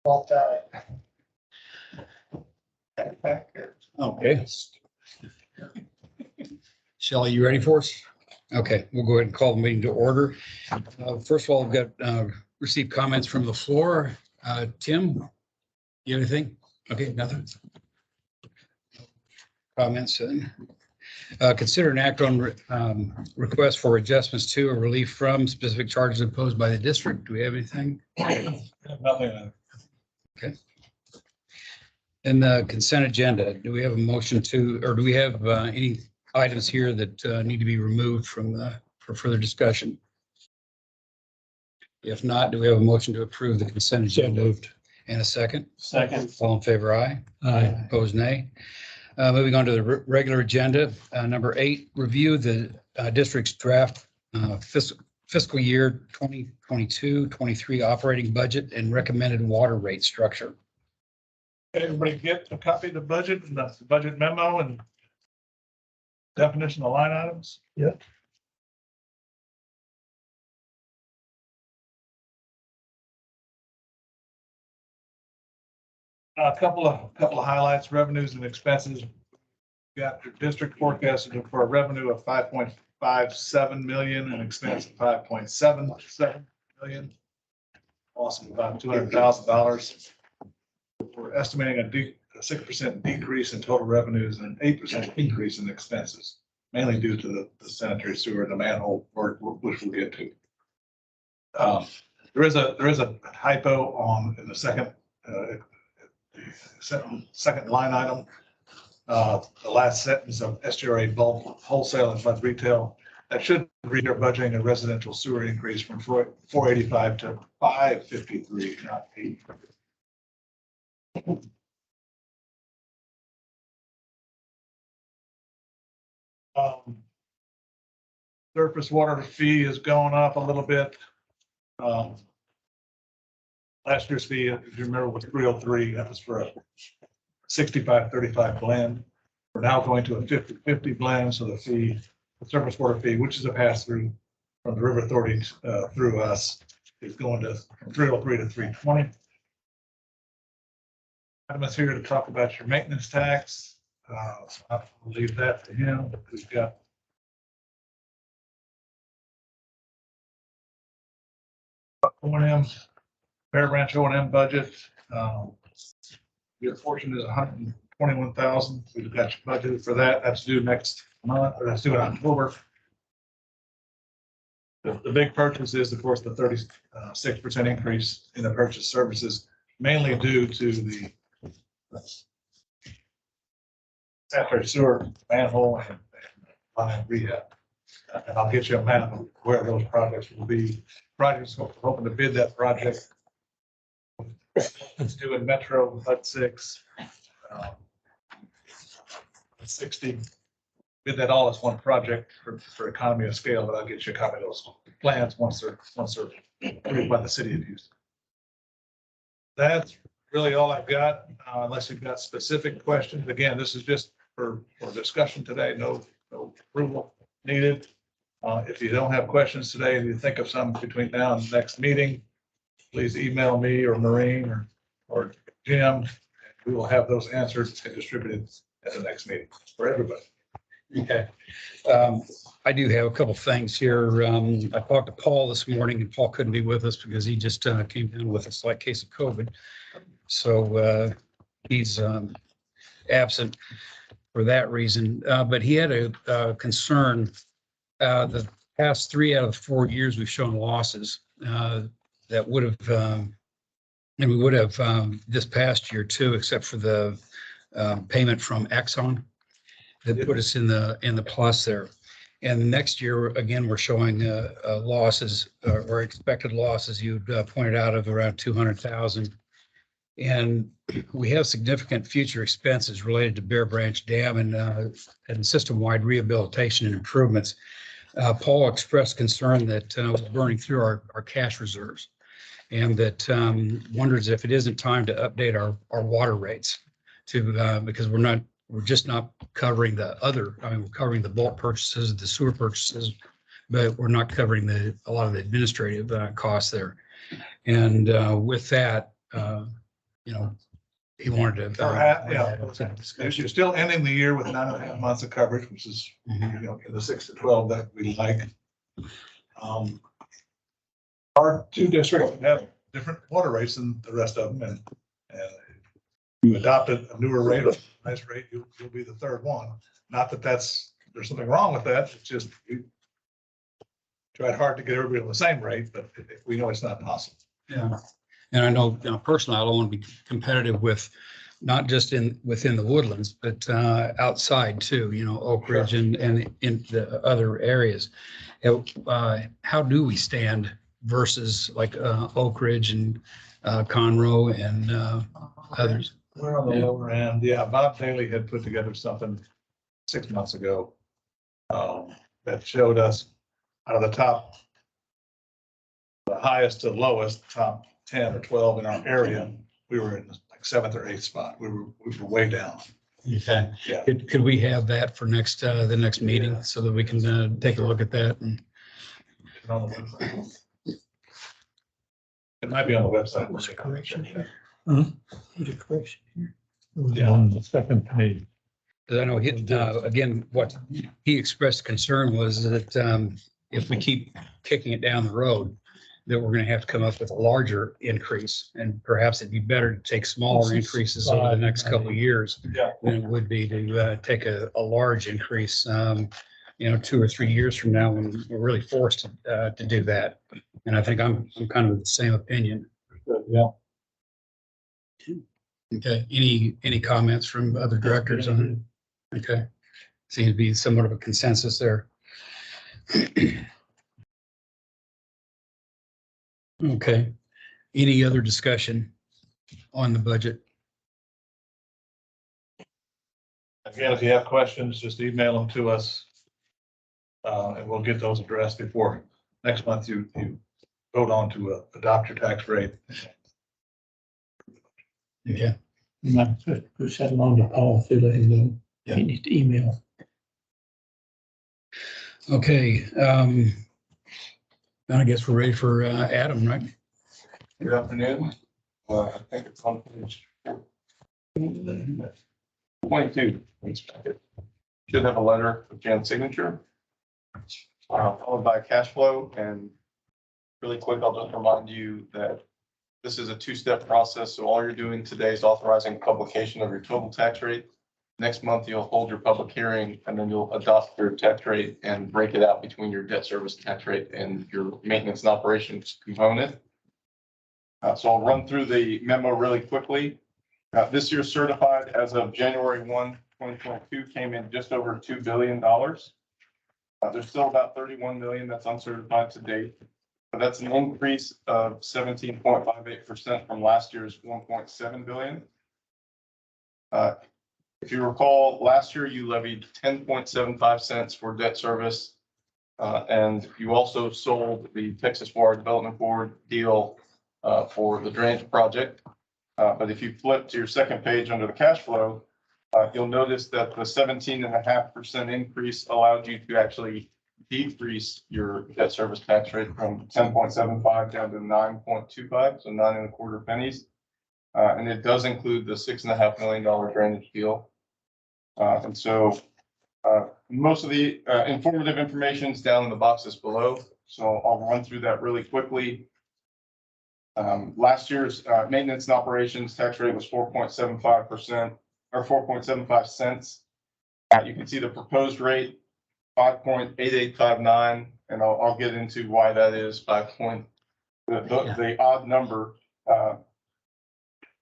Okay. Shelley, you ready for us? Okay, we'll go ahead and call the meeting to order. First of all, we've got received comments from the floor. Tim, you have anything? Okay, nothing. Comments. Consider an act on request for adjustments to or relief from specific charges imposed by the district. Do we have anything? Nothing. Okay. And the consent agenda, do we have a motion to, or do we have any items here that need to be removed from for further discussion? If not, do we have a motion to approve the consent agenda? Moved. And a second? Second. All in favor, aye. Aye. Opposed, nay. Moving on to the regular agenda, number 8, review the district's draft fiscal year 2022-23 operating budget and recommended water rate structure. Everybody get a copy of the budget and the budget memo and definition of line items? Yep. A couple of highlights, revenues and expenses. Got your district forecasted for a revenue of 5.57 million and expense of 5.77 million. Awesome, about $200,000. We're estimating a 6% decrease in total revenues and an 8% increase in expenses, mainly due to the sanitary sewer and the manhole work, which we'll get to. There is a typo in the second line item. The last sentence of SGRA bulk wholesale and flood retail, that should read our budgeting a residential sewer increase from 485 to 553, not 8. Surface water fee is going up a little bit. Last year's fee, if you remember, was 303. That was for a 65-35 blend. We're now going to a 50-50 blend. So the surface water fee, which is a pass through from the River Authority through us, is going to from 303 to 320. I'm here to talk about your maintenance tax. So I'll leave that to him. We've got O&M, Bear Ranch O&M budget. Your portion is 121,000. We've got your budget for that. That's due next month, or that's due in October. The big purchase is, of course, the 36% increase in the purchase services, mainly due to the sanitary sewer manhole and line rehab. And I'll get you a map of where those projects will be. Projects, we're hoping to bid that project. It's due in Metro, HUD 6, 60. Bid that all as one project for economy of scale, but I'll get you a copy of those plans once they're approved by the city of Houston. That's really all I've got, unless you've got specific questions. Again, this is just for discussion today. No approval needed. If you don't have questions today and you think of some between now and the next meeting, please email me or Maureen or Jim. We will have those answered and distributed at the next meeting for everybody. Okay. I do have a couple things here. I talked to Paul this morning and Paul couldn't be with us because he just came down with a slight case of COVID. So he's absent for that reason. But he had a concern. The past 3 out of the 4 years we've shown losses that would have, and we would have this past year too, except for the payment from Exxon that put us in the plus there. And next year, again, we're showing losses or expected losses. You pointed out of around 200,000. And we have significant future expenses related to Bear Branch Dam and system-wide rehabilitation and improvements. Paul expressed concern that we're burning through our cash reserves, and that wonders if it isn't time to update our water rates because we're just not covering we're covering the bulk purchases, the sewer purchases, but we're not covering a lot of the administrative costs there. And with that, you know, he wanted to. You're still ending the year with 9.5 months of coverage, which is, Mhm. in the 6 to 12 that we like. Our two districts have different water rates than the rest of them, and you adopted a newer rate, a nice rate, you'll be the third one. Not that there's something wrong with that, it's just we tried hard to get everybody on the same rate, but we know it's not possible. Yeah. And I know, personally, I don't want to be competitive with, not just within the Woodlands, but outside too, Oak Ridge and in the other areas. How do we stand versus like Oak Ridge and Conroe and others? We're on the lower end. Yeah, Bob Daly had put together something 6 months ago that showed us out of the top, the highest to lowest, top 10 or 12 in our area, we were in like 7th or 8th spot. We were way down. Okay. Yeah. Could we have that for the next meeting so that we can take a look at that? And It's on the website. It might be on the website. What's the correction here? Huh? There's a correction here. Yeah. On the second page. 'cause I know again, what he expressed concern was that if we keep kicking it down the road, that we're going to have to come up with a larger increase, and perhaps it'd be better to take smaller increases over the next couple of years Yeah. than it would be to take a large increase, 2 or 3 years from now when we're really forced to do that. And I think I'm kind of the same opinion. Yeah. Okay, any comments from other directors on it? Okay, seems to be somewhat of a consensus there. Okay, any other discussion on the budget? Again, if you have questions, just email them to us. And we'll get those addressed before next month you vote on to adopt your tax rate. Okay, You might push that along to Paul through there, Yeah. he needs to email. okay, I guess we're ready for Adam, right? Good afternoon. I think it's on page 22. Should have a letter of Jan's signature, followed by cash flow. And really quick, I'll just remind you that this is a two-step process. So all you're doing today is authorizing publication of your total tax rate. Next month, you'll hold your public hearing, and then you'll adopt your tax rate and break it out between your debt service tax rate and your maintenance and operations component. So I'll run through the memo really quickly. This year certified as of January 1, 2022 came in just over $2 billion. There's still about 31 million that's uncertified to date. But that's an increase of 17.58% from last year's 1.7 billion. If you recall, last year you levied 10.75 cents for debt service. And you also sold the Texas Water Development Board deal for the drainage project. But if you flip to your second page under the cash flow, you'll notice that the 17.5% increase allowed you to actually decrease your debt service tax rate from 10.75 down to 9.25, so 9.25 pennies. And it does include the $6.5 million drainage deal. And so most of the informative information is down in the boxes below. So I'll run through that really quickly. Last year's maintenance and operations tax rate was 4.75% or 4.75 cents. You can see the proposed rate, 5.8859, and I'll get into why that is the odd number.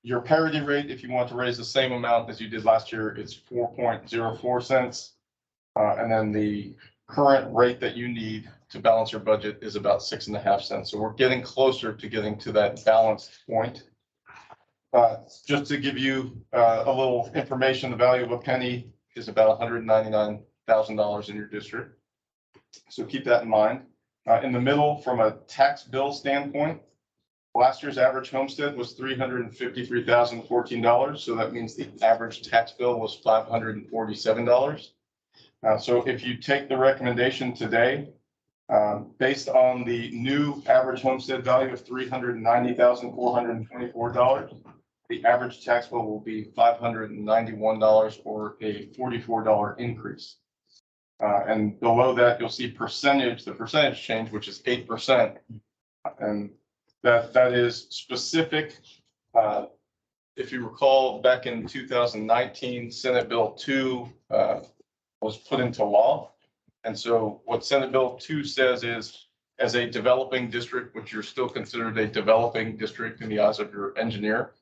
Your parity rate, if you want to raise the same amount as you did last year, it's 4.04 cents. And then the current rate that you need to balance your budget is about 6.5 cents. So we're getting closer to getting to that balanced point. Just to give you a little information, the value of a penny is about $199,000 in your district. So keep that in mind. In the middle, from a tax bill standpoint, last year's average homestead was $353,014. So that means the average tax bill was $547. So if you take the recommendation today, based on the new average homestead value of $390,424, the average tax bill will be $591 or a $44 increase. And below that, you'll see the percentage change, which is 8%. And that is specific. If you recall, back in 2019, Senate Bill 2 was put into law. And so what Senate Bill 2 says is, as a developing district, which you're still considered a developing district in the eyes of your engineer,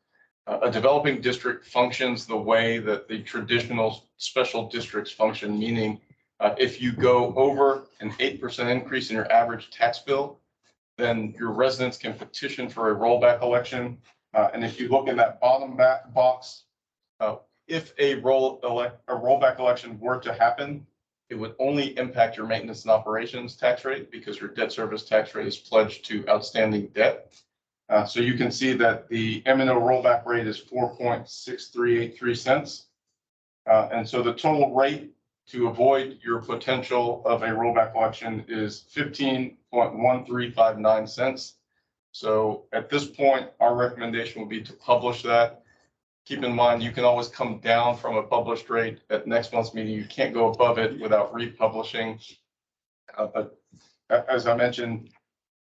a developing district functions the way that the traditional special districts function, meaning if you go over an 8% increase in your average tax bill, then your residents can petition for a rollback election. And if you look in that bottom back box, if a rollback election were to happen, it would only impact your maintenance and operations tax rate because your debt service tax rate is pledged to outstanding debt. So you can see that the M&O rollback rate is 4.6383 cents. And so the total rate to avoid your potential of a rollback election is 15.1359 cents. So at this point, our recommendation will be to publish that. Keep in mind, you can always come down from a published rate at next month's meeting. You can't go above it without republishing. But as I mentioned,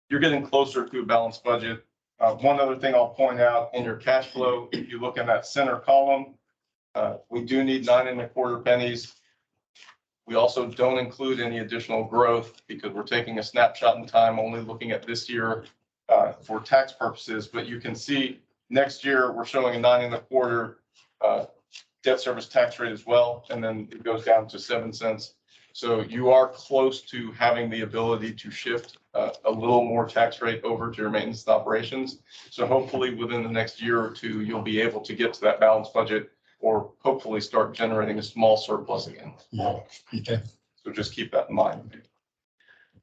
you're getting closer to a balanced budget. One other thing I'll point out in your cash flow, if you look in that center column, we do need 9.25 pennies. We also don't include any additional growth because we're taking a snapshot in time, only looking at this year for tax purposes. But you can see next year we're showing a 9.25 debt service tax rate as well, and then it goes down to 7 cents. So you are close to having the ability to shift a little more tax rate over to your maintenance and operations. So hopefully within the next year or two, you'll be able to get to that balanced budget or hopefully start generating a small surplus again. Okay, So just keep that in mind.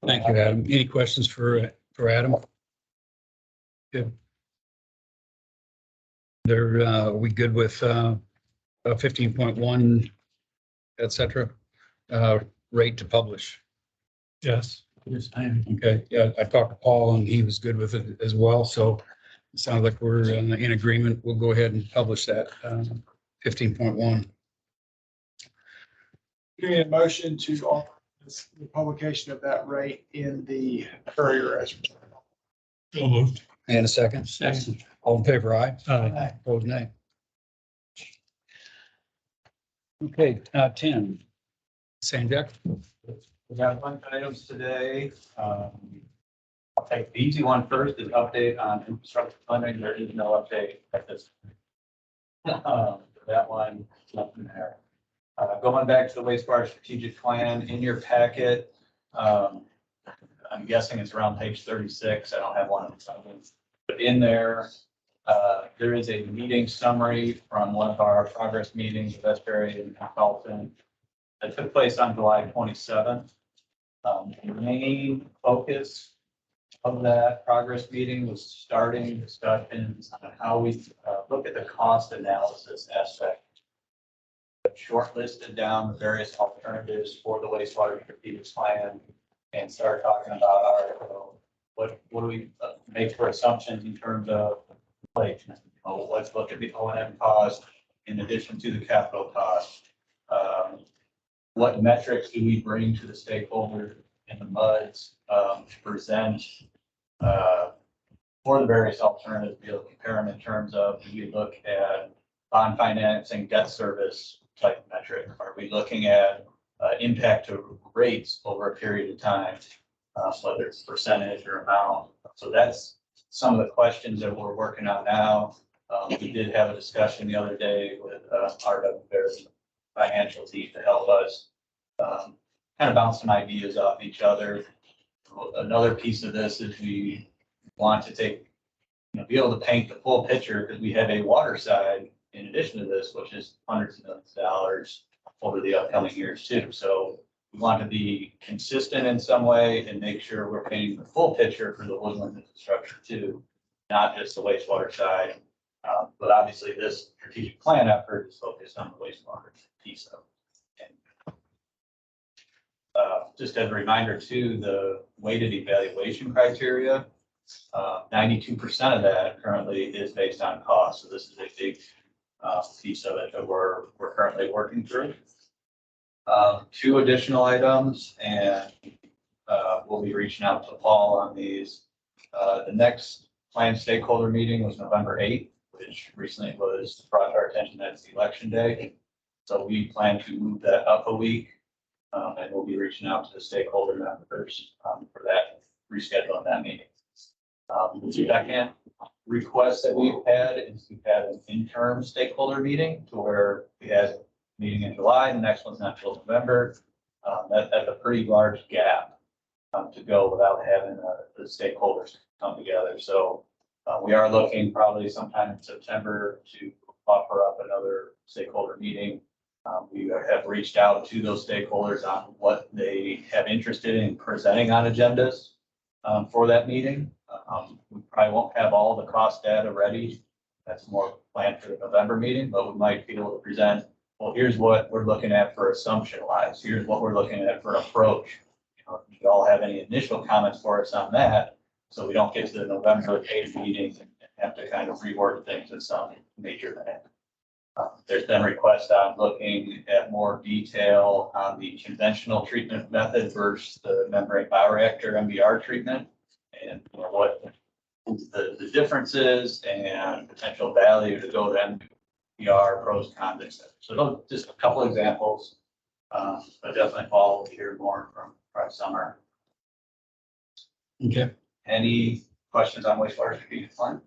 thank you, Adam. Any questions for Adam? Good. Are we good with 15.1, et cetera, rate to publish? Yes. Yes, I am. Okay, yeah, I talked to Paul and he was good with it as well, so it sounds like we're in agreement. We'll go ahead and publish that 15.1. Give me a motion to authorize the publication of that rate in the Courier as reported. So moved. And a second. Second. All in favor, aye. Aye. Opposed, nay. Okay, 10. Sanjak? We got a bunch of items today. I'll take the easy one first, is update on infrastructure funding. There is no update at this. That one, nothing there. Going back to the wastewater strategic plan in your packet. I'm guessing it's around page 36. I don't have one of them. But in there, there is a meeting summary from one of our progress meetings with Westbury and Carlton that took place on July 27th. The main focus of that progress meeting was starting discussions on how we look at the cost analysis aspect. Shortlisted down the various alternatives for the wastewater strategic plan and start talking about what do we make for assumptions in terms of inflation. Let's look at the O&M cost in addition to the capital cost. What metrics do we bring to the stakeholders in the MUDs to present for the various alternatives, be able to compare them in terms of, do we look at bond financing, debt service type metric? Are we looking at impact to rates over a period of time, whether it's percentage or amount? So that's some of the questions that we're working on now. We did have a discussion the other day with RW's financial team to help us kind of bounce some ideas off each other. Another piece of this is we want to take, be able to paint the full picture because we have a water side in addition to this, which is hundreds of millions of dollars over the upcoming years too. So we want to be consistent in some way and make sure we're painting the full picture for the woodland infrastructure too, not just the wastewater side. But obviously this strategic plan effort is focused on the wastewater piece of it. And, just as a reminder too, the weighted evaluation criteria 92% of that currently is based on cost. So this is a big piece of it that we're currently working through. Two additional items, and we'll be reaching out to Paul on these. The next planned stakeholder meeting was November 8th, which recently was brought to our attention that it's election day. So we plan to move that up a week, and we'll be reaching out to the stakeholder members for that, rescheduling that meeting. The second request that we've had is we've had an interim stakeholder meeting to where we had a meeting in July, the next one's not till November. That's a pretty large gap to go without having the stakeholders come together. So we are looking probably sometime in September to offer up another stakeholder meeting. We have reached out to those stakeholders on what they have interested in presenting on agendas for that meeting. We probably won't have all the cost data ready. That's more planned for the November meeting, but we might be able to present, well, here's what we're looking at for assumption wise. Here's what we're looking at for approach. If you all have any initial comments for us on that, so we don't get to the November 8th meeting and have to kind of rework things in some major event. There's been requests on looking at more detail on the conventional treatment method versus the membrane bioreactor MBR treatment, and what the differences and potential value to go to MBR, pros, cons, etc. So those just a couple examples, but definitely Paul will hear more from probably summer. Okay. Any questions on wastewater strategic plan?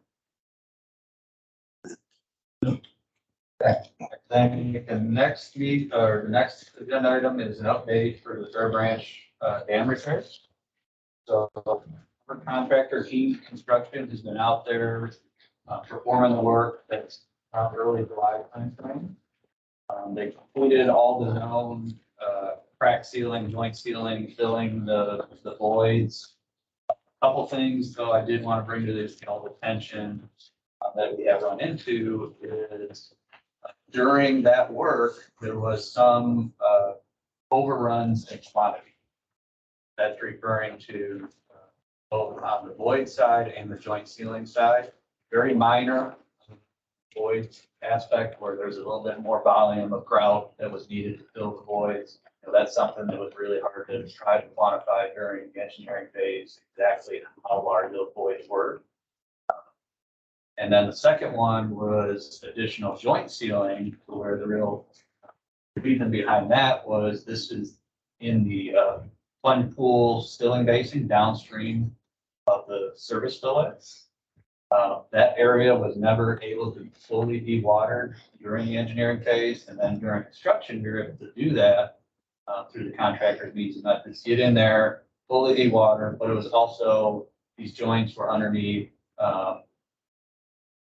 Then the next agenda item is an update for the Third Branch dam repairs. So our contractor Team Construction has been out there performing the work that's early July timeframe. They completed all the known crack sealing, joint sealing, filling the voids. A couple things though I did want to bring to this attention that we have run into is during that work, there was some overruns in quantity. That's referring to both on the void side and the joint sealing side. Very minor void aspect where there's a little bit more volume of grout that was needed to fill the voids. That's something that was really hard to try to quantify during the engineering phase, exactly how large those voids were. And then the second one was additional joint sealing, where the real reason behind that was this is in the plunge pool stilling basin downstream of the service fillets. That area was never able to be fully dewatered during the engineering phase, and then during construction, we were able to do that through the contractor's means and methods. Get in there, fully dewater, but it was also these joints were underneath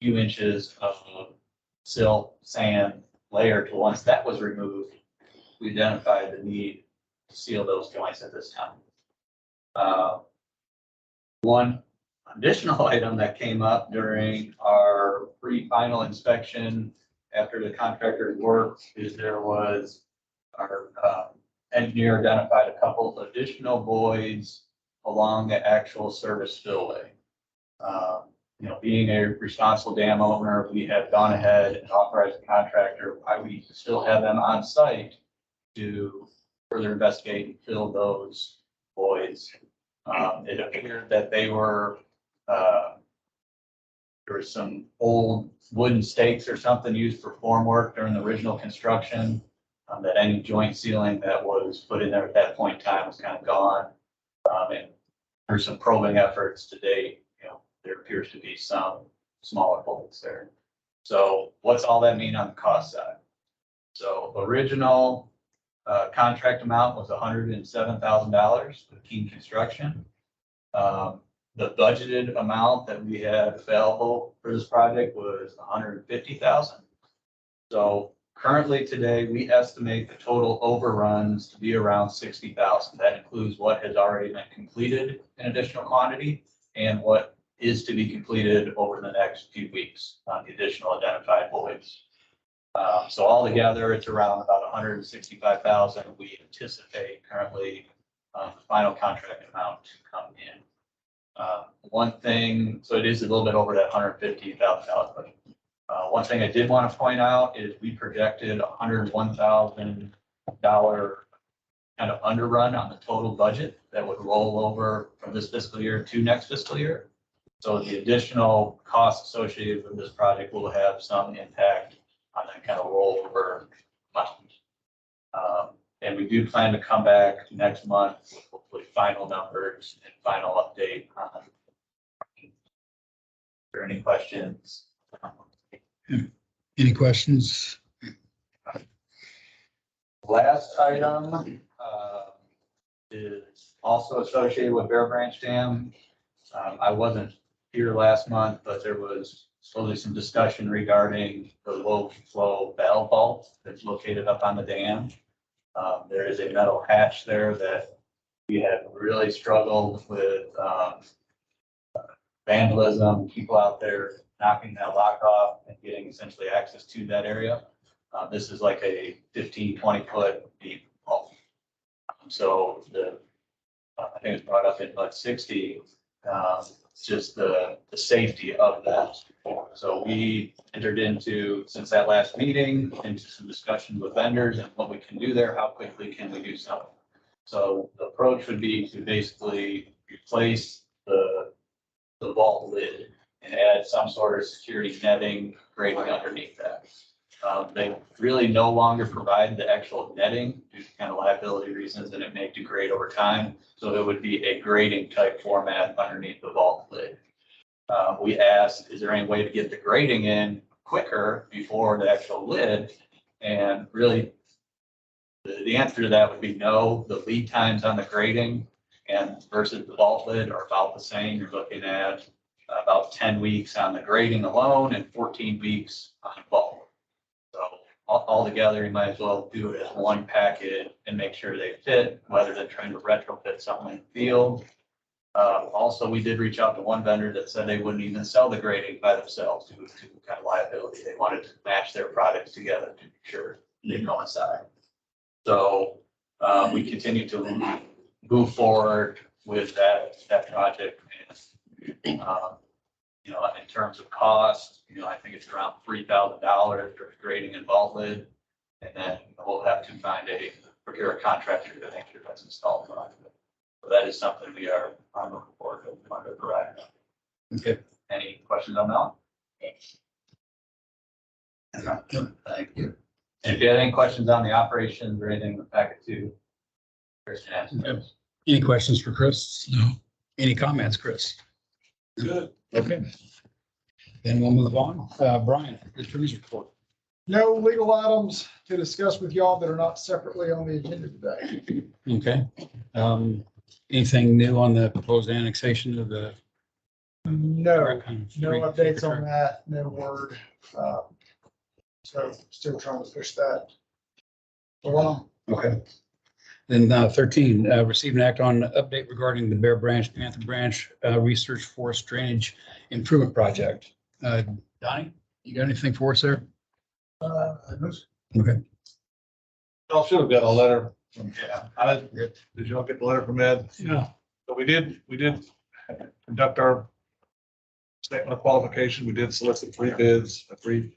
few inches of silt, sand layer. To once that was removed, we identified the need to seal those joints at this time. One additional item that came up during our pre-final inspection after the contractor's work is there was our engineer identified a couple of additional voids along the actual service spillway. Being a responsible dam owner, we have gone ahead and authorized the contractor, why we still have them on site to further investigate and fill those voids. It appeared that they were, there was some old wooden stakes or something used for formwork during the original construction, that any joint sealing that was put in there at that point in time was kind of gone. And through some probing efforts to date, there appears to be some smaller holes there. So what's all that mean on the cost side? So original contract amount was $107,000 for Team Construction. The budgeted amount that we had available for this project was $150,000. So currently today, we estimate the total overruns to be around $60,000. That includes what has already been completed in additional quantity and what is to be completed over the next few weeks on the additional identified voids. So altogether, it's around about $165,000. We anticipate currently the final contract amount to come in. One thing, so it is a little bit over that $150,000 budget. One thing I did want to point out is we projected $101,000 kind of underrun on the total budget that would roll over from this fiscal year to next fiscal year. So the additional costs associated with this project will have some impact on that kind of rollover amount. And we do plan to come back next month with hopefully final numbers and final update on. Are there any questions? Any questions? Last item is also associated with Bear Branch Dam. I wasn't here last month, but there was slowly some discussion regarding the low flow valve vault that's located up on the dam. There is a metal hatch there that we have really struggled with vandalism, people out there knocking that lock off and getting essentially access to that area. This is like a 15, 20 foot deep vault. So I think it's brought up in about 60, just the safety of that. So we entered into, since that last meeting, into some discussions with vendors and what we can do there, how quickly can we do something. So the approach would be to basically replace the vault lid and add some sort of security netting grating underneath that. They really no longer provide the actual netting due to kind of liability reasons, and it may degrade over time. So it would be a grating type format underneath the vault lid. We asked, is there any way to get the grating in quicker before the actual lid? And really, the answer to that would be no. The lead times on the grating and versus the vault lid are about the same. You're looking at about 10 weeks on the grating alone and 14 weeks on the vault. So altogether, you might as well do it as one package and make sure they fit, rather than trying to retrofit something in the field. Also, we did reach out to one vendor that said they wouldn't even sell the grating by themselves due to kind of liability. They wanted to match their products together to be sure they coincide. So we continue to move forward with that project. And, in terms of cost, I think it's around $3,000 for grading and vault lid. And then we'll have to procure a contractor to make sure that's installed. So that is something we are on looking forward to under the right. Okay. Any questions on that one? Thank you. And if you have any questions on the operations or anything in the packet too, Chris can answer those. Any questions for Chris? No. Any comments, Chris? Good. Okay. Then we'll move on. Brian, attorney's report. No legal items to discuss with y'all that are not separately on the agenda today. Okay. Anything new on the proposed annexation of the? No updates on that, no word. So still trying to push that along. Okay. Then 13, receive and act on update regarding the Bear Branch, Panther Branch Research Forest Drainage Improvement Project. Donnie, you got anything for us there? Okay. Y'all should have got a letter from, did y'all get the letter from Ed? Yeah. So we did conduct our statement of qualification. We did solicit 3 bids, 3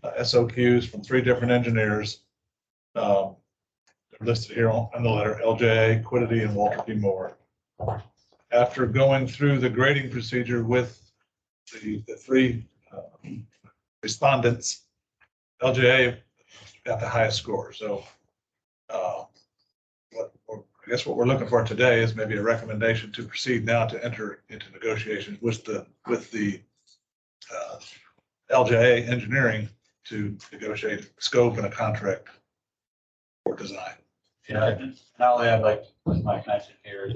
SOQs from 3 different engineers. They're listed here on the letter: LJA, Quiddity, and Walter P. Moore. After going through the grading procedure with the 3 respondents, LJA got the highest score. So I guess what we're looking for today is maybe a recommendation to proceed now to enter into negotiations with the LJA Engineering to negotiate scope and a contract for design. Yeah, and now we have, like Mike mentioned here,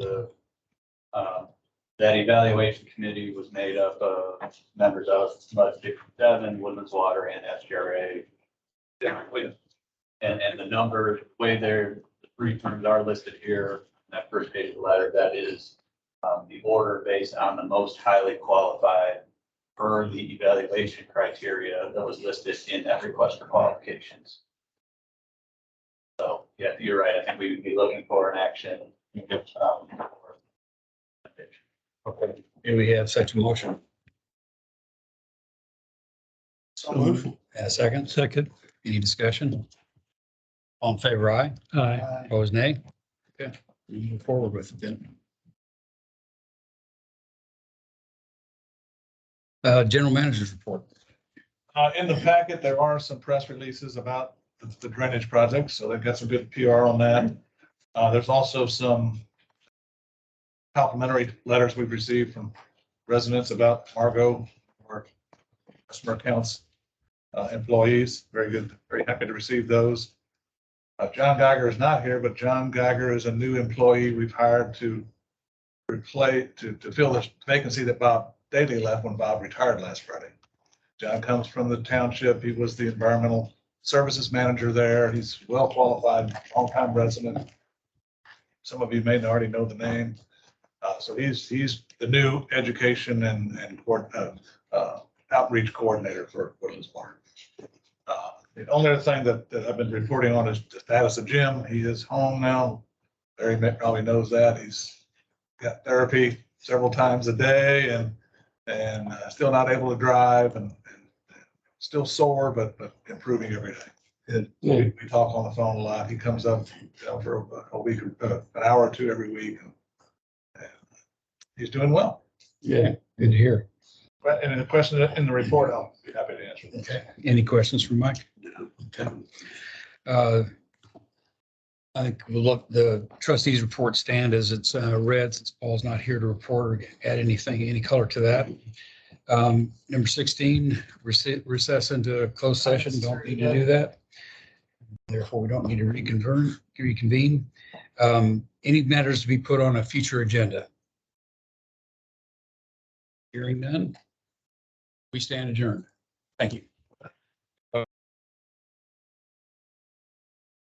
that evaluation committee was made up of members of Mud 67, Woodlands Water, and SGRA. And the number, the way the 3 firms are listed here, that first page of the letter, that is the order based on the most highly qualified per the evaluation criteria that was listed in that request for qualifications. So, yeah, you're right. I think we would be looking for an action. Okay. Do we have such a motion? So moved. And a second? Second. Any discussion? All in favor, aye. Aye. Opposed, nay? Okay, we move forward with it then. General manager's report. In the packet, there are some press releases about the drainage project, so they've got some good PR on that. There's also some complimentary letters we've received from residents about Margot, our customer accounts employees. Very good, very happy to receive those. John Geiger is not here, but John Geiger is a new employee we've hired to replace, to fill the vacancy that Bob Daly left when Bob retired last Friday. John comes from the township. He was the environmental services manager there. He's well qualified, longtime resident. Some of you may already know the name. So he's the new education and outreach coordinator for Woodlands Park. The only other thing that I've been reporting on is the status of Jim. He is home now. Larry probably knows that. He's got therapy several times a day and still not able to drive and still sore, but improving every day. Good. We talk on the phone a lot. He comes up for a week, an hour or two every week. And he's doing well. Yeah, good to hear. But any questions in the report, I'll be happy to answer. Okay. Any questions for Mike? Okay. I think we'll look, the trustees report stand as it's read, since Paul's not here to report or add anything, any color to that. Number 16, recess into a closed session. Don't need to do that. Therefore, we don't need to reconvene. Any matters to be put on a future agenda? Hearing none. We stand adjourned. Thank you.